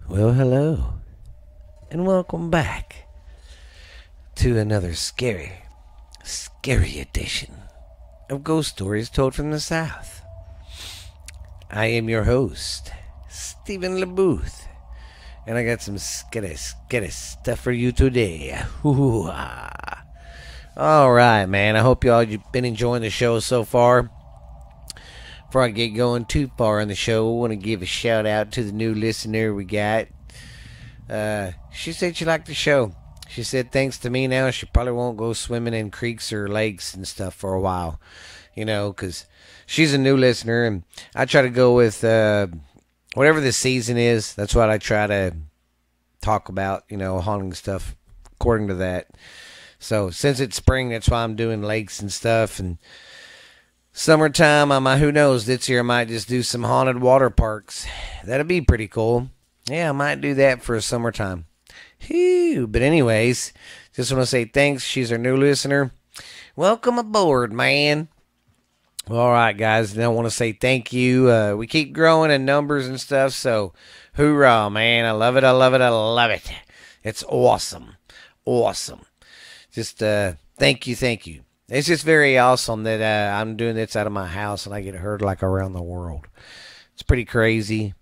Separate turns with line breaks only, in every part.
Well, hello, and welcome back to another scary edition of Ghost Stories Told from the South. I am your host, Stephen LeBooth, and I got some scary stuff for you today. Alright, man, I hope you've been enjoying the show so far. Before I get going too far on the show, I want to give a shout out to the new listener we got. She said she liked the show. She said thanks to me now, she probably won't go swimming in creeks or lakes and stuff for a while. You know, because she's a new listener, and I try to go with whatever the season is. That's what I try to talk about, haunting stuff according to that. So since it's spring, that's why I'm doing lakes and stuff, and summertime, who knows, this year I might just do some haunted water parks. That'd be pretty cool. Yeah, I might do that for summertime. Whew. But anyways, just want to say thanks. She's our new listener. Welcome aboard, man. All right, guys. And I want to say thank you. We keep growing in numbers and stuff, so hoorah, man. I love it. I love it. I love it. It's awesome. Awesome. Just thank you. Thank you. It's just very awesome that I'm doing this out of my house and I get heard like around the world. It's pretty crazy,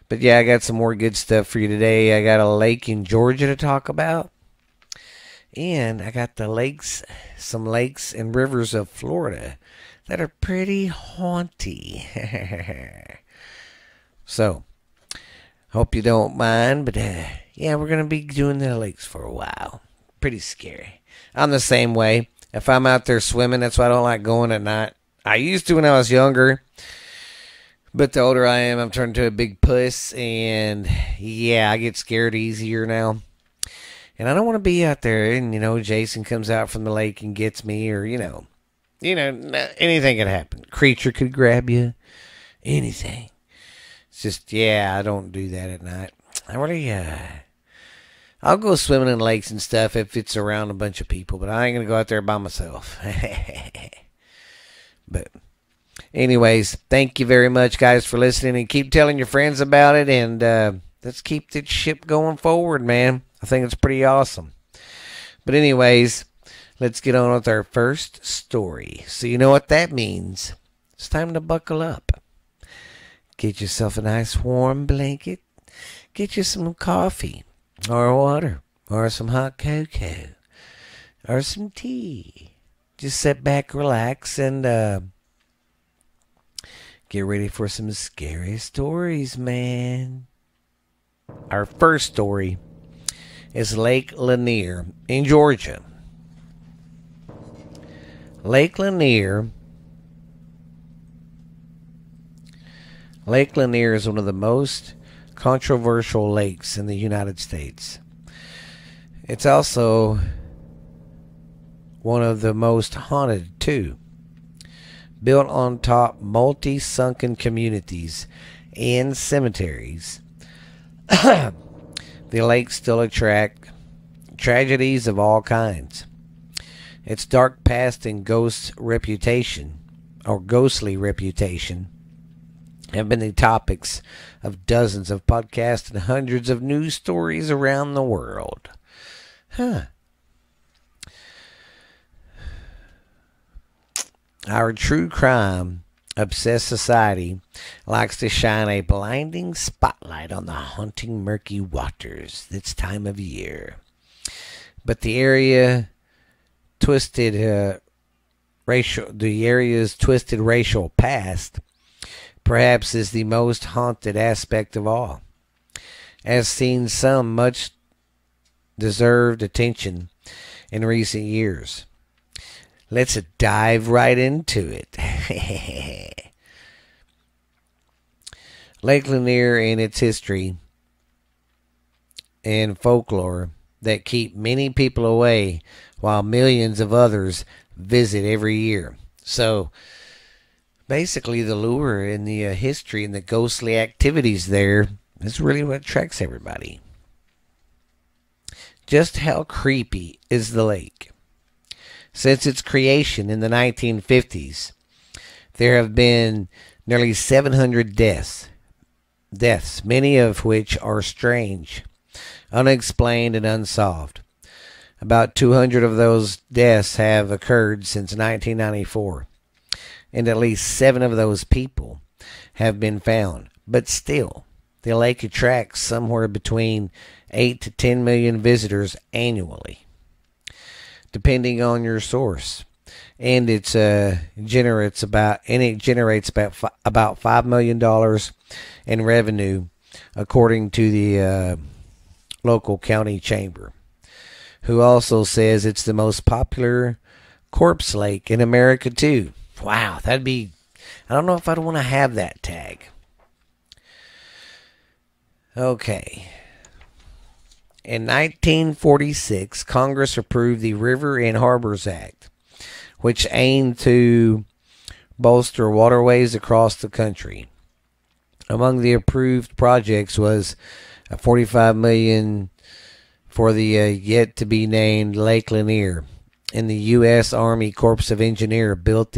But yeah, I got some more good stuff for you today. I got a lake in Georgia to talk about. And I got some lakes and rivers of Florida that are pretty haunty. So, hope you don't mind, but yeah, we're going to be doing the lakes for a while. Pretty scary. I'm the same way. If I'm out there swimming, that's why I don't like going at night. I used to when I was younger, but the older I am, I'm turning to a big puss, and yeah, I get scared easier now. And I don't want to be out there, and Jason comes out from the lake and gets me, or anything could happen. Creature could grab you, anything. It's just, yeah, I don't do that at night. I really, I'll go swimming in lakes and stuff if it's around a bunch of people, but I ain't going to go out there by myself. But anyways, thank you very much, guys, for listening, and keep telling your friends about it, and let's keep this ship going forward, man. I think it's pretty awesome. But anyways, let's get on with our first story. So you know what that means. It's time to buckle up. Get yourself a nice warm blanket. Get you some coffee. Or water, or some hot cocoa, or some tea. Just sit back, relax, and get ready for some scary stories, man. Our first story is Lake Leiner in Georgia. Lake Leiner is one of the most controversial lakes in the United States. It's also one of the most haunted too. Built on top multi-sunken communities and cemeteries, the lakes still attract tragedies of all kinds. Its dark past and ghostly reputation have been the topics of dozens of podcasts and hundreds of news stories around the world. Our true crime obsessed society likes to shine a blinding spotlight on the haunting murky waters this time of year. But the area's twisted racial past perhaps is the most haunted aspect of all, has seen some much deserved attention in recent years. Let's dive right into it. Lake Leiner and its history and folklore that keep many people away while millions of others visit every year. So basically, the lure and the history and the ghostly activities there is really what attracts everybody. Just how creepy is the lake? Since its creation in the 1950s, there have been nearly 700 deaths, deaths, many of which are strange, unexplained, and unsolved. About 200 of those deaths have occurred since 1994, and at least 7 of those people have been found. But still, the lake attracts somewhere between 8 to 10 million visitors annually, depending on your source. And it generates about $5 million in revenue, according to the local county chamber, who also says it's the most popular corpse lake in America too. Wow, that'd be. I don't know if I'd want to have that tag. Okay. In 1946, Congress approved the River and Harbors Act, which aimed to bolster waterways across the country. Among the approved projects was a $45 million for the yet to be named Lake Leiner, and the U.S. Army Corps of Engineers built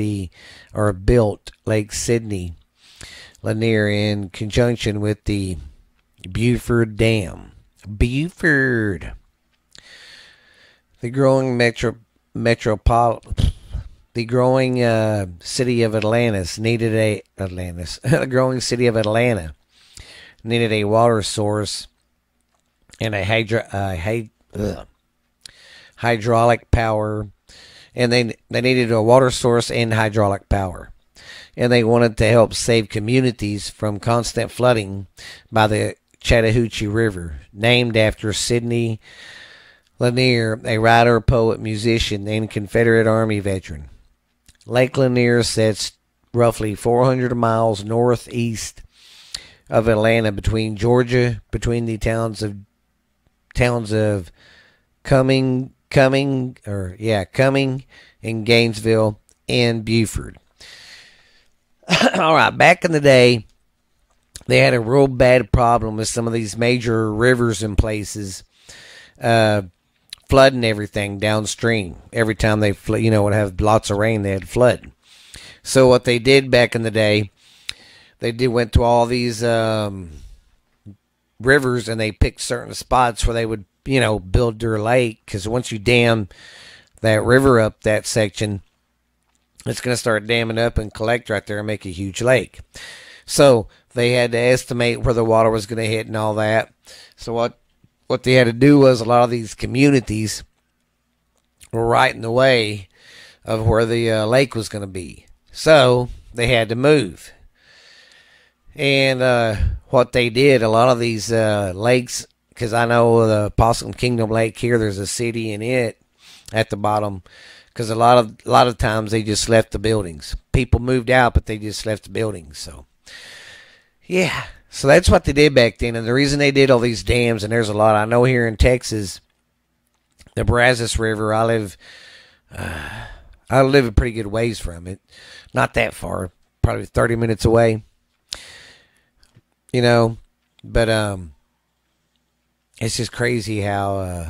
Lake Sidney Lanier in conjunction with the Beaufort Dam. Beaufort. The growing the growing city of Atlantis needed the growing city of Atlanta needed a water source and hydraulic power, and they needed a water source and hydraulic power, and they wanted to help save communities from constant flooding by the Chattahoochee River, named after Sidney Lanier, a writer, poet, musician, and Confederate Army veteran. Lake Leiner sits roughly 400 miles northeast of Atlanta, between the towns of Cumming and Gainesville and Beaufort. All right, back in the day, they had a real bad problem with some of these major rivers and places flooding everything downstream. Every time they would have lots of rain, they had flood. So what they did back in the day, went to all these rivers, and they picked certain spots where they would build their lake, because once you dam that river up, that section, it's going to start damming up and collect right there and make a huge lake. So they had to estimate where the water was going to hit and all that. So what they had to do was, a lot of these communities were right in the way of where the lake was going to be. So they had to move. And what they did, a lot of these lakes, because I know the Possum Kingdom Lake here, there's a city in it at the bottom, because a lot of times they just left the buildings. People moved out, but they just left the buildings. So yeah, so that's what they did back then. And the reason they did all these dams, and there's a lot. I know here in Texas, the Brazos River, I live a pretty good ways from it. Not that far, probably 30 minutes away. But it's just crazy how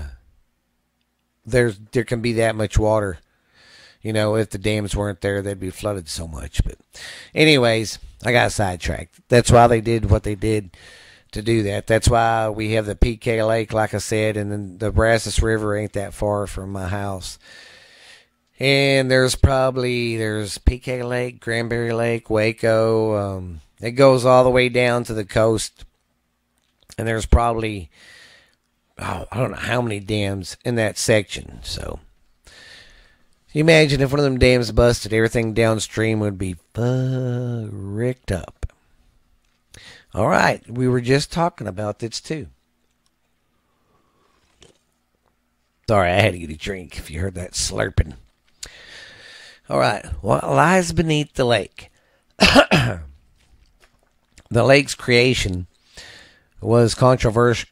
there can be that much water. If the dams weren't there, they'd be flooded so much. But anyways, I got sidetracked. That's why they did what they did to do that. That's why we have the PK Lake, like I said, and then the Brazos River ain't that far from my house. And there's PK Lake, Granbury Lake, Waco. It goes all the way down to the coast. And there's probably, I don't know how many dams in that section. So you imagine if one of them dams busted, everything downstream would be ricked up. All right, we were just talking about this too. Sorry, I had to get a drink if you heard that slurping. All right, what lies beneath the lake? The lake's creation was controversial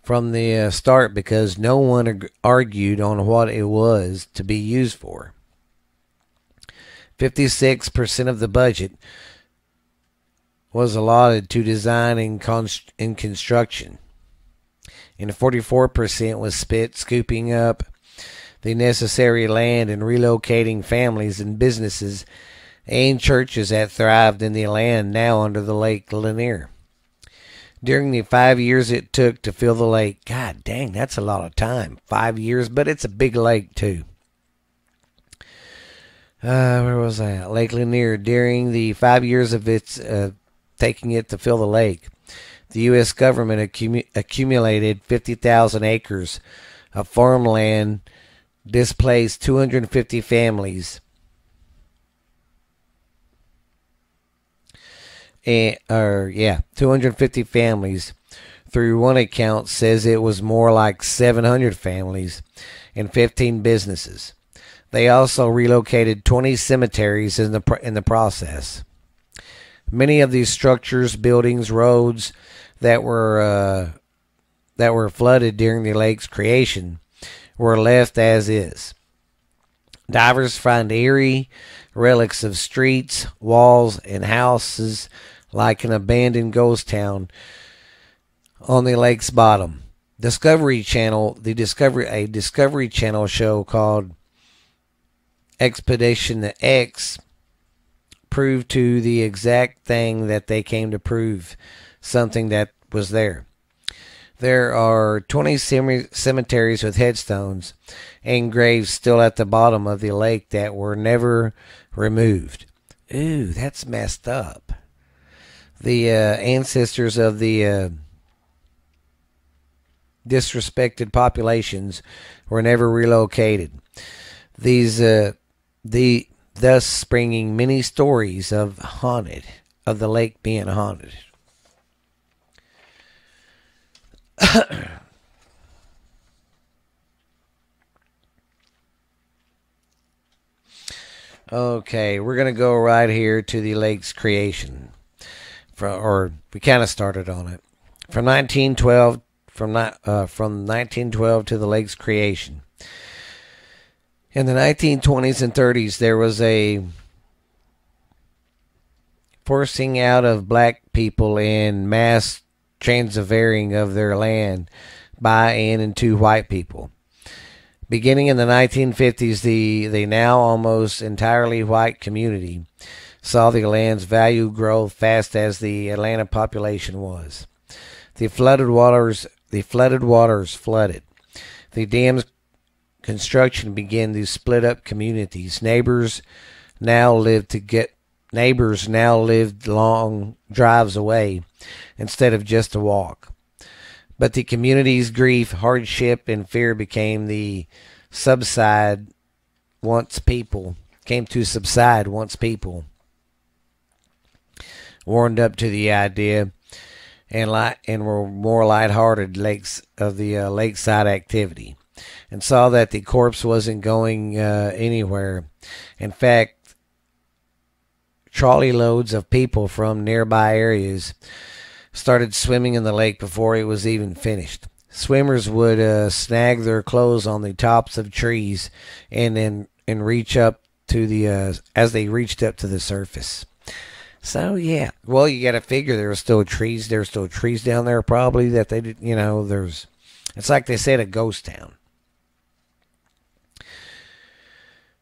from the start, because no one argued on what it was to be used for. 56% of the budget was allotted to design and construction, and 44% was spent scooping up the necessary land and relocating families and businesses and churches that thrived in the land now under the Lake Leiner. During the 5 years it took to fill the lake, God dang, that's a lot of time. 5 years, but it's a big lake too. Where was I? Lake Leiner. During the 5 years of its taking it to fill the lake, the U.S. government accumulated 50,000 acres of farmland, displaced 250 families, 250 families. Through one account, says it was more like 700 families and 15 businesses. They also relocated 20 cemeteries in the process. Many of these structures, buildings, roads that were flooded during the lake's creation were left as is. Divers find eerie relics of streets, walls, and houses like an abandoned ghost town on the lake's bottom. Discovery Channel show called Expedition X proved to the exact thing that they came to prove, something that was there. There are 20 cemeteries with headstones and graves still at the bottom of the lake that were never removed. Ooh, that's messed up. The ancestors of the disrespected populations were never relocated. Thus springing many stories of the lake being haunted. Okay, we're gonna go right here to the lake's creation, we kind of started on it from 1912. From 1912 to the lake's creation. In the 1920s and 30s, there was a forcing out of black people and mass transferring of their land by and into white people. Beginning in the 1950s, the now almost entirely white community saw the land's value grow fast as the Atlanta population was. The flooded waters flooded. The dam's construction began to split up communities. Neighbors now lived long drives away instead of just a walk. But the community's grief, hardship, and fear came to subside once people warmed up to the idea and were more lighthearted lakeside activity, and saw that the corpse wasn't going anywhere. In fact, trolley loads of people from nearby areas started swimming in the lake before it was even finished. Swimmers would snag their clothes on the tops of trees and reach up to as they reached up to the surface. So yeah, well, you got to figure there were still trees. There's still trees down there, probably that they did. It's like they said, a ghost town.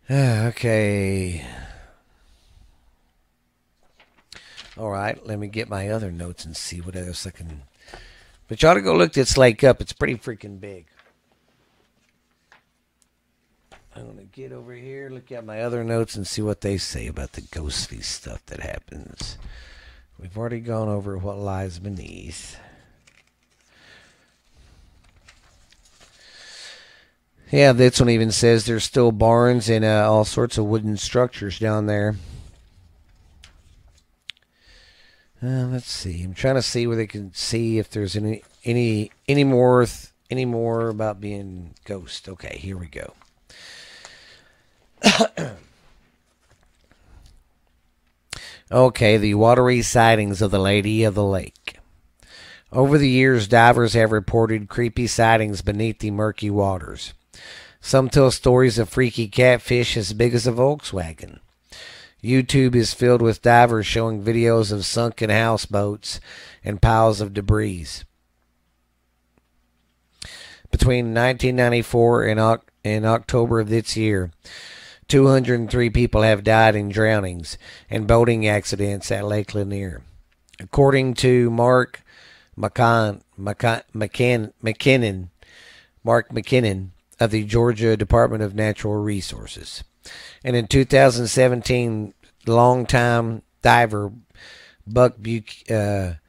Okay. All right, let me get my other notes and see what else I can. But you ought to go look this lake up. It's pretty freaking big. I'm going to get over here, look at my other notes, and see what they say about the ghostly stuff that happens. We've already gone over what lies beneath. Yeah, this one even says there's still barns and all sorts of wooden structures down there. Let's see. I'm trying to see where they can see if there's any more about being ghost. Okay, here we go. Okay, the watery sightings of the Lady of the Lake. Over the years, divers have reported creepy sightings beneath the murky waters. Some tell stories of freaky catfish as big as a Volkswagen. YouTube is filled with divers showing videos of sunken houseboats and piles of debris. Between 1994 and October of this year, 203 people have died in drownings and boating accidents at Lake Leiner. According to Mark McKinnon of the Georgia Department of Natural Resources. And in 2017, longtime diver Buck Buchanan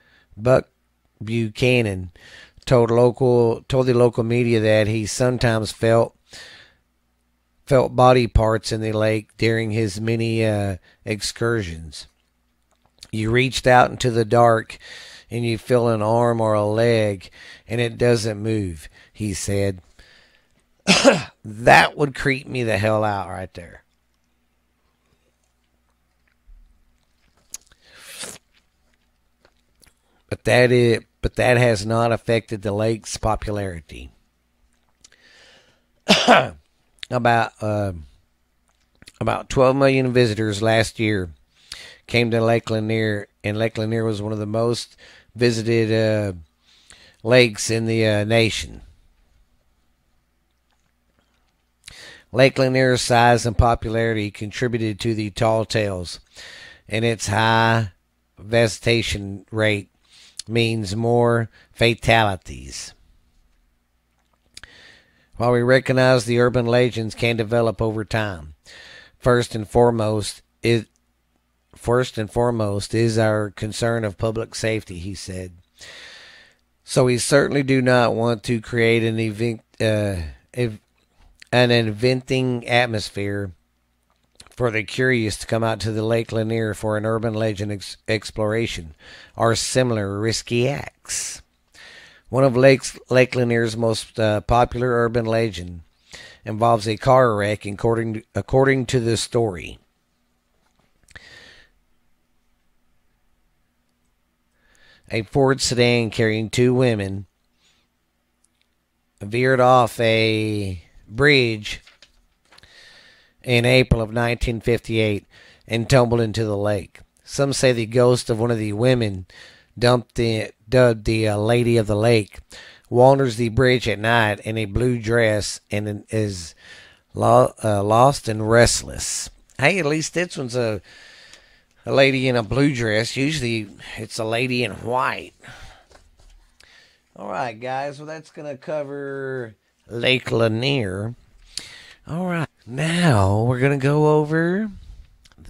told the local media that he sometimes felt body parts in the lake during his many excursions. You reached out into the dark and you feel an arm or a leg and it doesn't move, he said. That would creep me the hell out right there. But that has not affected the lake's popularity. About 12 million visitors last year came to Lake Leiner, and Lake Leiner was one of the most visited lakes in the nation. Lake Leiner's size and popularity contributed to the tall tales, and its high visitation rate means more fatalities. While we recognize the urban legends can develop over time, first and foremost is our concern of public safety, he said. So we certainly do not want to create an inventing atmosphere for the curious to come out to the Lake Leiner for an urban legend exploration or similar risky acts. One of Lake Leiner's most popular urban legend involves a car wreck, according to the story. A Ford sedan carrying two women veered off a bridge in April of 1958 and tumbled into the lake. Some say the ghost of one of the women, dubbed the Lady of the Lake, wanders the bridge at night in a blue dress and is lost and restless. Hey, at least this one's a lady in a blue dress. Usually it's a lady in white. All right, guys. Well, that's going to cover Lake Leiner. All right. Now we're going to go over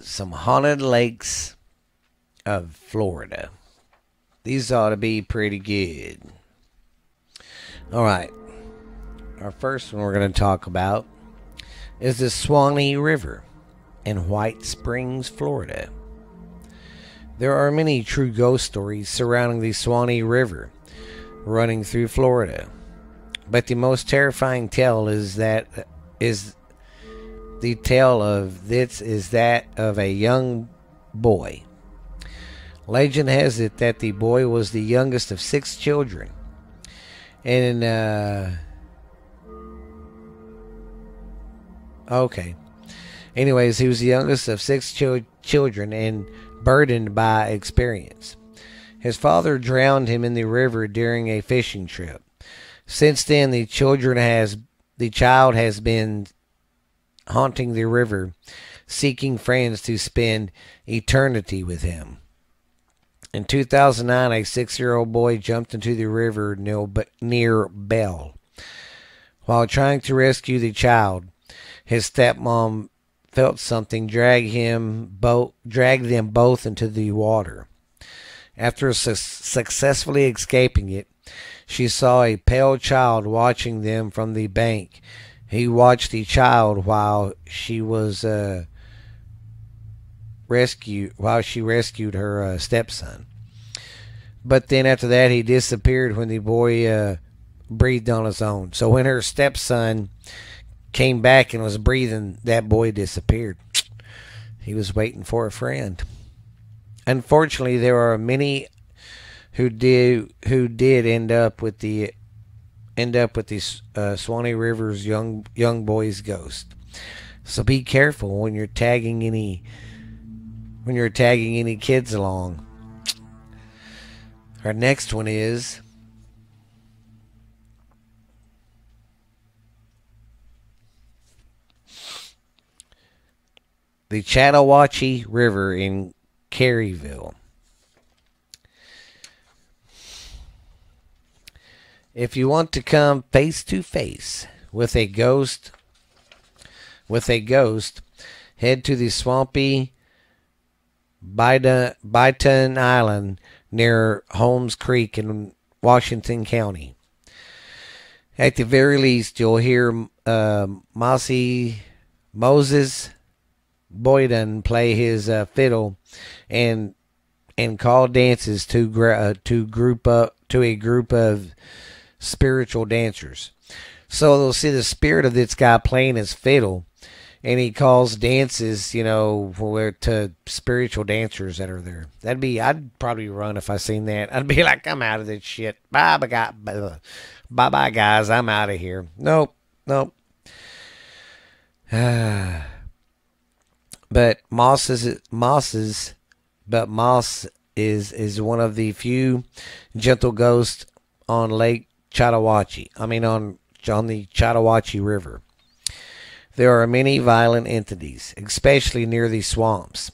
some haunted lakes of Florida. These ought to be pretty good. All right. Our first one we're going to talk about is the Swanee River in White Springs, Florida. There are many true ghost stories surrounding the Swanee River running through Florida. But the most terrifying tale is that of a young boy. Legend has it that the boy was the youngest of 6 children. And anyways, he was the youngest of 6 children and burdened by experience. His father drowned him in the river during a fishing trip. Since then, the child has been haunting the river, seeking friends to spend eternity with him. In 2009, a 6-year-old boy jumped into the river near Bell. While trying to rescue the child, his stepmom felt something drag them both into the water. After successfully escaping it, she saw a pale child watching them from the bank. He watched the child while she rescued her stepson. But then after that, he disappeared when the boy breathed on his own. So when her stepson came back and was breathing, that boy disappeared. He was waiting for a friend. Unfortunately, there are many who did end up with the Swanee River's young boy's ghost. So be careful when you're tagging any kids along. Our next one is the Chattahoochee River in Caryville. If you want to come face to face with a ghost, head to the swampy Byton Island near Holmes Creek in Washington County. At the very least, you'll hear Moses Boyden play his fiddle and call dances to a group of spiritual dancers. So they'll see the spirit of this guy playing his fiddle, and he calls dances, to spiritual dancers that are there. I'd probably run if I seen that. I'd be like, I'm out of this shit. Bye bye, guys. I'm out of here. Nope. But Moss is one of the few gentle ghosts on Lake Chattahoochee. on the Chattahoochee River. There are many violent entities, especially near these swamps.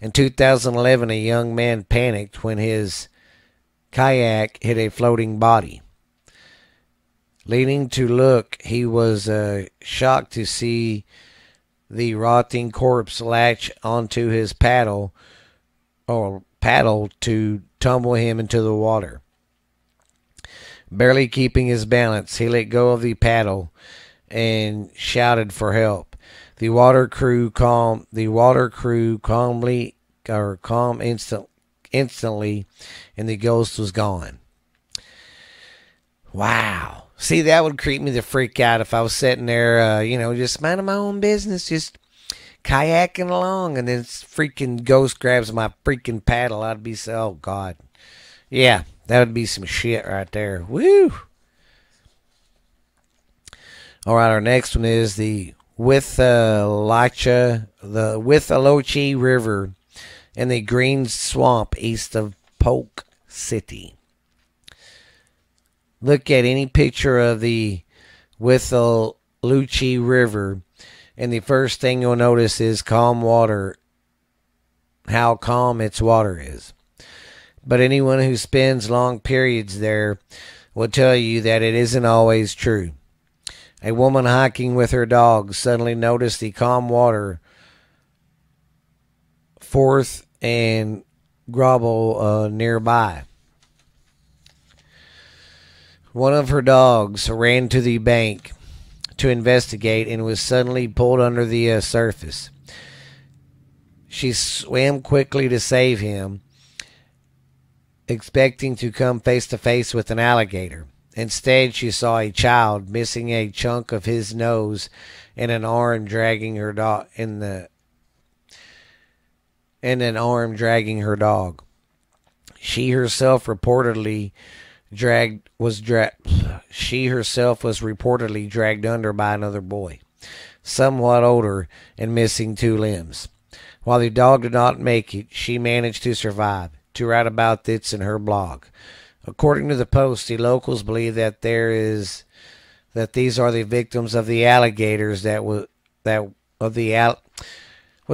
In 2011, a young man panicked when his kayak hit a floating body. Leaning to look, he was shocked to see the rotting corpse latch onto his paddle to tumble him into the water. Barely keeping his balance, he let go of the paddle and shouted for help. The water crew calmed instantly, and the ghost was gone. Wow. See, that would creep me the freak out if I was sitting there, just minding my own business, just kayaking along, and this freaking ghost grabs my freaking paddle. I'd be so, oh God. Yeah, that would be some shit right there. Woo! All right, our next one is the Withlacoochee River and the Green Swamp east of Polk City. Look at any picture of the Withlacoochee River, and the first thing you'll notice is calm water, how calm its water is. But anyone who spends long periods there will tell you that it isn't always true. A woman hiking with her dog suddenly noticed the calm water forth and grovel nearby. One of her dogs ran to the bank to investigate and was suddenly pulled under the surface. She swam quickly to save him, expecting to come face to face with an alligator. Instead, she saw a child missing a chunk of his nose and an arm dragging her dog She herself was reportedly dragged under by another boy, somewhat older and missing 2 limbs. While the dog did not make it, she managed to survive. To write about this in her blog. According to the Post, the locals believe that these are the victims of the alligators was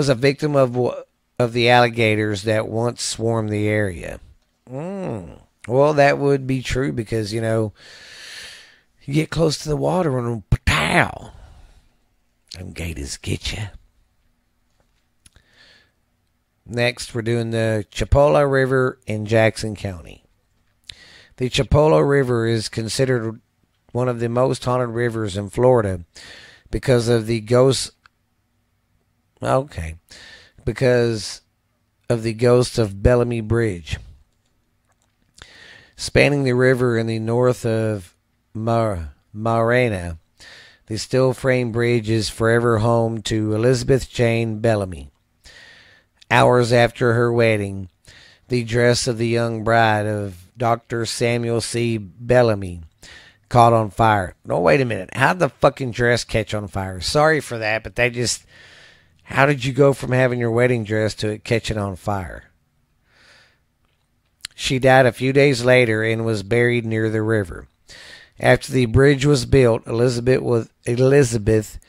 a victim of the alligators that once swarmed the area. Well, that would be true because you get close to the water and pow, them gators get you. Next, we're doing the Chipola River in Jackson County. The Chipola River is considered one of the most haunted rivers in Florida because of the ghost of Bellamy Bridge. Spanning the river in the north of Marina, the steel frame bridge is forever home to Elizabeth Jane Bellamy. Hours after her wedding, the dress of the young bride of Dr. Samuel C. Bellamy caught on fire. No, wait a minute. How'd the fucking dress catch on fire? Sorry for that, but how did you go from having your wedding dress to it catching on fire? She died a few days later and was buried near the river. After the bridge was built, Elizabeth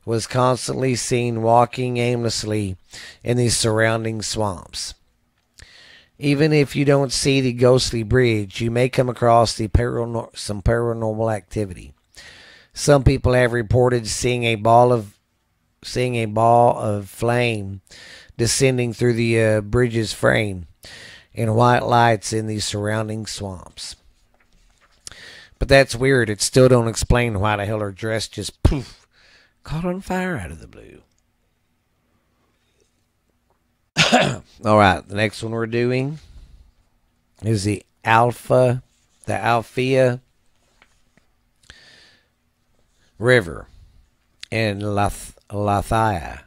was constantly seen walking aimlessly in the surrounding swamps. Even if you don't see the ghostly bridge, you may come across some paranormal activity. Some people have reported seeing a ball of flame descending through the bridge's frame and white lights in the surrounding swamps. But that's weird. It still don't explain why the hell her dress just poof caught on fire out of the blue. All right, the next one we're doing is the Alfea River in Lathia.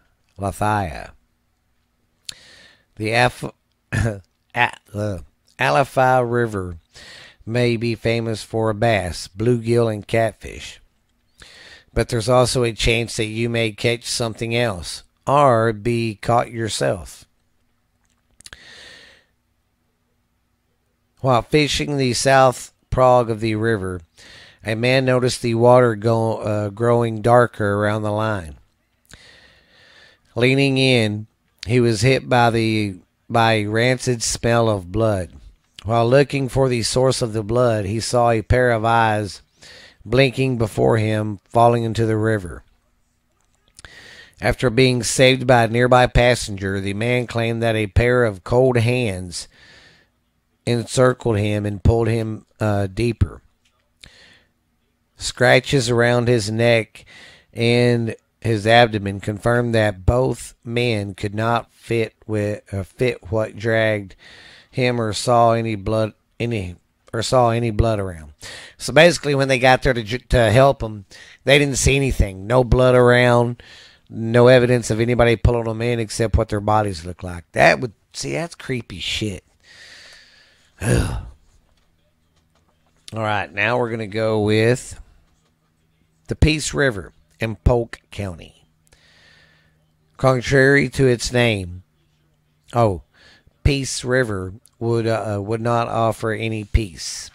The Alfea River may be famous for bass, bluegill, and catfish. But there's also a chance that you may catch something else or be caught yourself. While fishing the south prog of the river, a man noticed the water growing darker around the line. Leaning in, he was hit by a rancid smell of blood. While looking for the source of the blood, he saw a pair of eyes blinking before him, falling into the river. After being saved by a nearby passenger, the man claimed that a pair of cold hands encircled him and pulled him deeper. Scratches around his neck and his abdomen confirmed that both men could not fit what dragged him or saw any blood around. So basically, when they got there to help him, they didn't see anything. No blood around, no evidence of anybody pulling them in except what their bodies look like. That's creepy shit. Ugh. All right, now we're going to go with the Peace River in Polk County. Contrary to its name, Peace River would not offer any peace,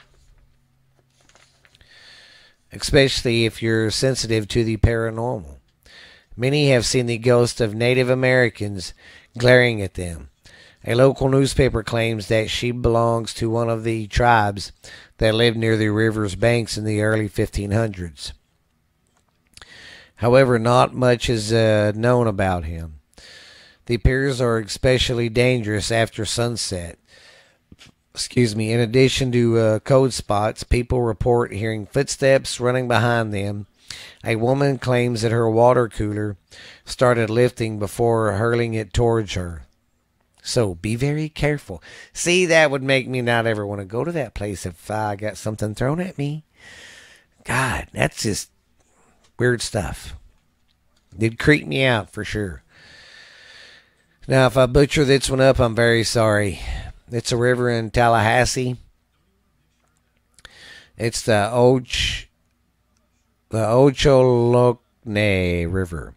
especially if you're sensitive to the paranormal. Many have seen the ghost of Native Americans glaring at them. A local newspaper claims that she belongs to one of the tribes that lived near the river's banks in the early 1500s. However, not much is known about him. The piers are especially dangerous after sunset. In addition to code spots, people report hearing footsteps running behind them. A woman claims that her water cooler started lifting before hurling it towards her. So be very careful. See, that would make me not ever want to go to that place if I got something thrown at me. God, that's just weird stuff. It'd creep me out for sure. Now, if I butcher this one up, I'm very sorry. It's a river in Tallahassee. It's the Ocholocne River.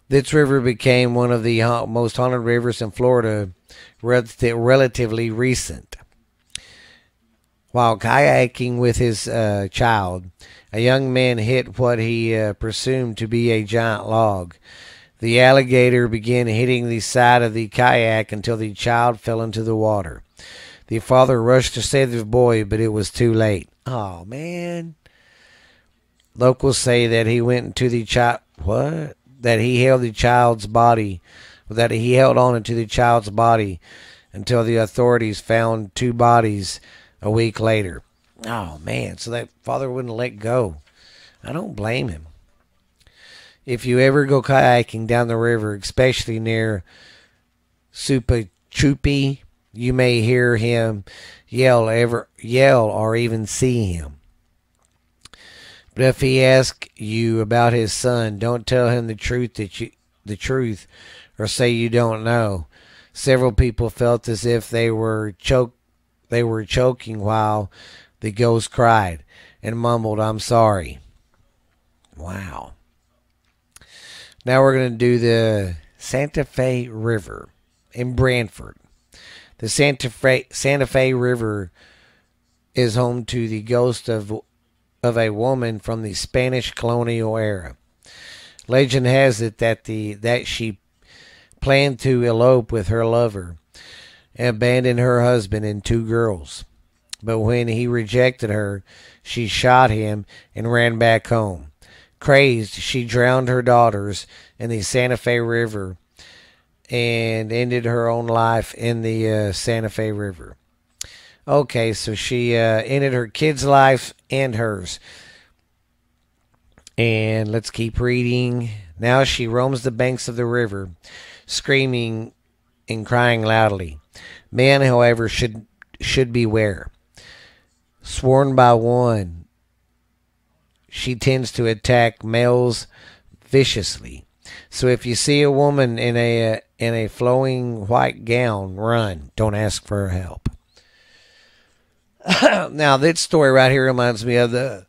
This river became one of the most haunted rivers in Florida relatively recent. While kayaking with his child, a young man hit what he presumed to be a giant log. The alligator began hitting the side of the kayak until the child fell into the water. The father rushed to save the boy, but it was too late. Oh, man. Locals say that he went into the child... What? That he held the child's body... That he held on into the child's body until the authorities found two bodies a week later. Oh, man. So that father wouldn't let go. I don't blame him. If you ever go kayaking down the river, especially near Supachupi, you may hear him yell or even see him. But if he asks you about his son, don't tell him the truth, or say you don't know. Several people felt as if they were choking while the ghost cried and mumbled, "I'm sorry." Wow. Now we're going to do the Santa Fe River in Branford. The Santa Fe River is home to the ghost of a woman from the Spanish colonial era. Legend has it that she planned to elope with her lover and abandon her husband and 2 girls. But when he rejected her, she shot him and ran back home. Crazed, she drowned her daughters in the Santa Fe River and ended her own life in the Santa Fe River. Okay, so she ended her kids' life and hers. And let's keep reading. Now she roams the banks of the river, screaming and crying loudly. Men, however, should beware. Sworn by one, she tends to attack males viciously. So if you see a woman in a flowing white gown, run. Don't ask for her help. Now this story right here reminds me of the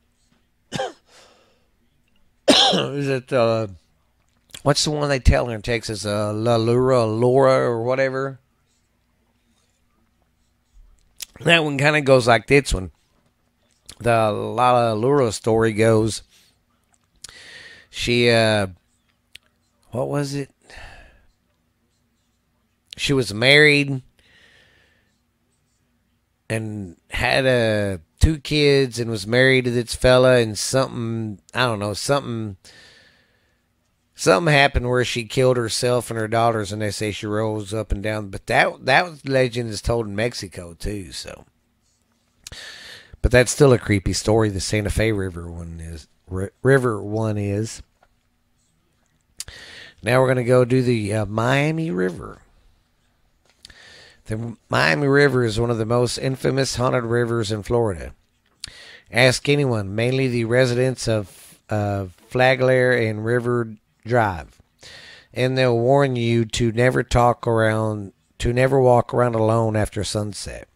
is it what's the one they tell in Texas? Laura or whatever. That one kind of goes like this one. The La Lura story goes. She what was it? She was married and had 2 kids and was married to this fella, and something, I don't know, something happened where she killed herself and her daughters, and they say she rose up and down. But that legend is told in Mexico too, so. But that's still a creepy story. The Santa Fe River one is. Now we're going to go do the Miami River. The Miami River is one of the most infamous haunted rivers in Florida. Ask anyone, mainly the residents of Flagler and River Drive, and they'll warn you to never walk around alone after sunset.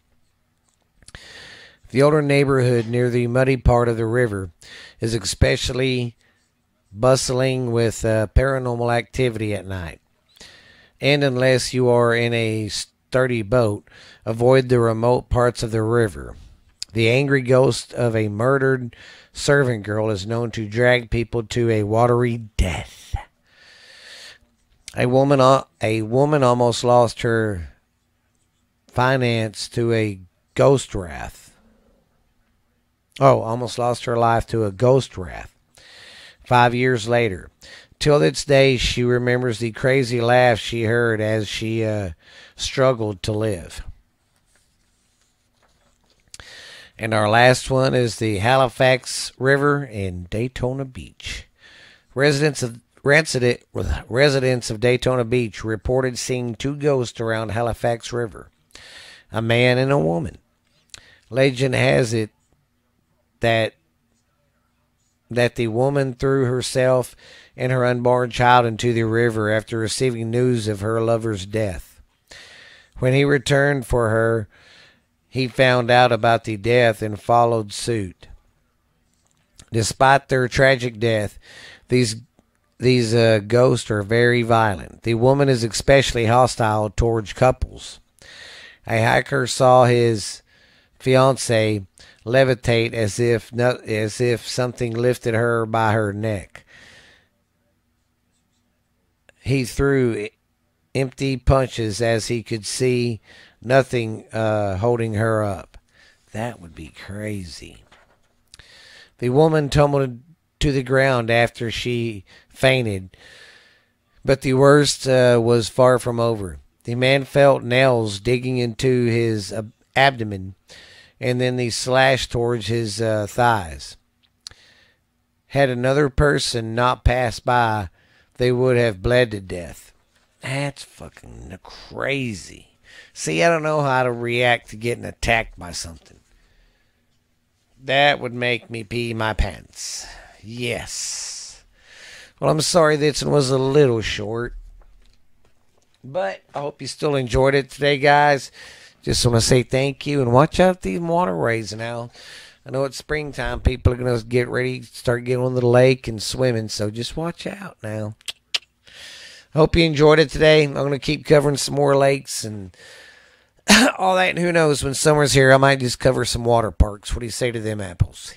The older neighborhood near the muddy part of the river is especially bustling with paranormal activity at night. And unless you are in a sturdy boat, avoid the remote parts of the river. The angry ghost of a murdered servant girl is known to drag people to a watery death. A woman almost lost her finance to a ghost wrath. Almost lost her life to a ghost wrath 5 years later. Till this day, she remembers the crazy laugh she heard as she struggled to live. And our last one is the Halifax River in Daytona Beach. Residents of Daytona Beach reported seeing 2 ghosts around Halifax River, a man and a woman. Legend has it that the woman threw herself and her unborn child into the river after receiving news of her lover's death. When he returned for her, he found out about the death and followed suit. Despite their tragic death, these ghosts are very violent. The woman is especially hostile towards couples. A hiker saw his fiancée levitate as if something lifted her by her neck. He threw empty punches as he could see nothing holding her up. That would be crazy. The woman tumbled to the ground after she fainted, but the worst was far from over. The man felt nails digging into his abdomen, and then the slash towards his thighs. Had another person not passed by, they would have bled to death. That's fucking crazy. See, I don't know how to react to getting attacked by something. That would make me pee my pants. Yes. Well, I'm sorry this one was a little short, but I hope you still enjoyed it today, guys. Just want to say thank you, and watch out these waterways now. I know it's springtime. People are going to get ready to start getting on the lake and swimming, so just watch out now. Hope you enjoyed it today. I'm going to keep covering some more lakes and all that, and who knows, when summer's here, I might just cover some water parks. What do you say to them apples?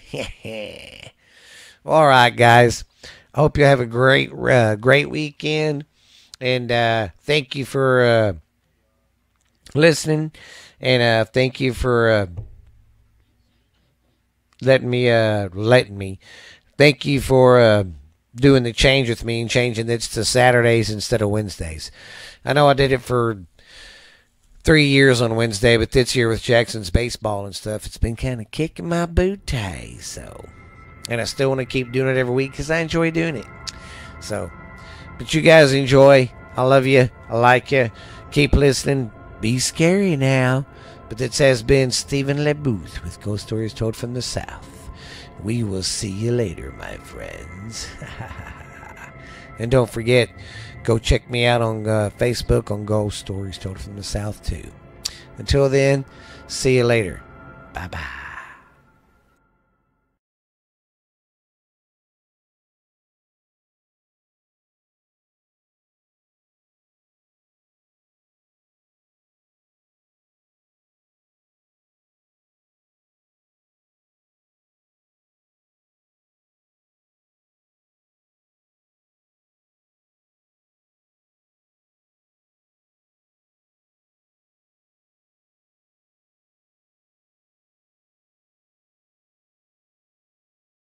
All right, guys. I hope you have a great weekend. And thank you for listening. And thank you for letting me. Thank you for doing the change with me and changing this to Saturdays instead of Wednesdays. I know I did it for 3 years on Wednesday, but this year with Jackson's baseball and stuff, it's been kind of kicking my booty. So, and I still want to keep doing it every week because I enjoy doing it. So, but you guys enjoy. I love you. I like you. Keep listening. Be scary now. But this has been Stephen LeBooth with Ghost Stories Told from the South. We will see you later, my friends. And don't forget, go check me out on Facebook on Ghost Stories Told from the South, too. Until then, see you later. Bye-bye.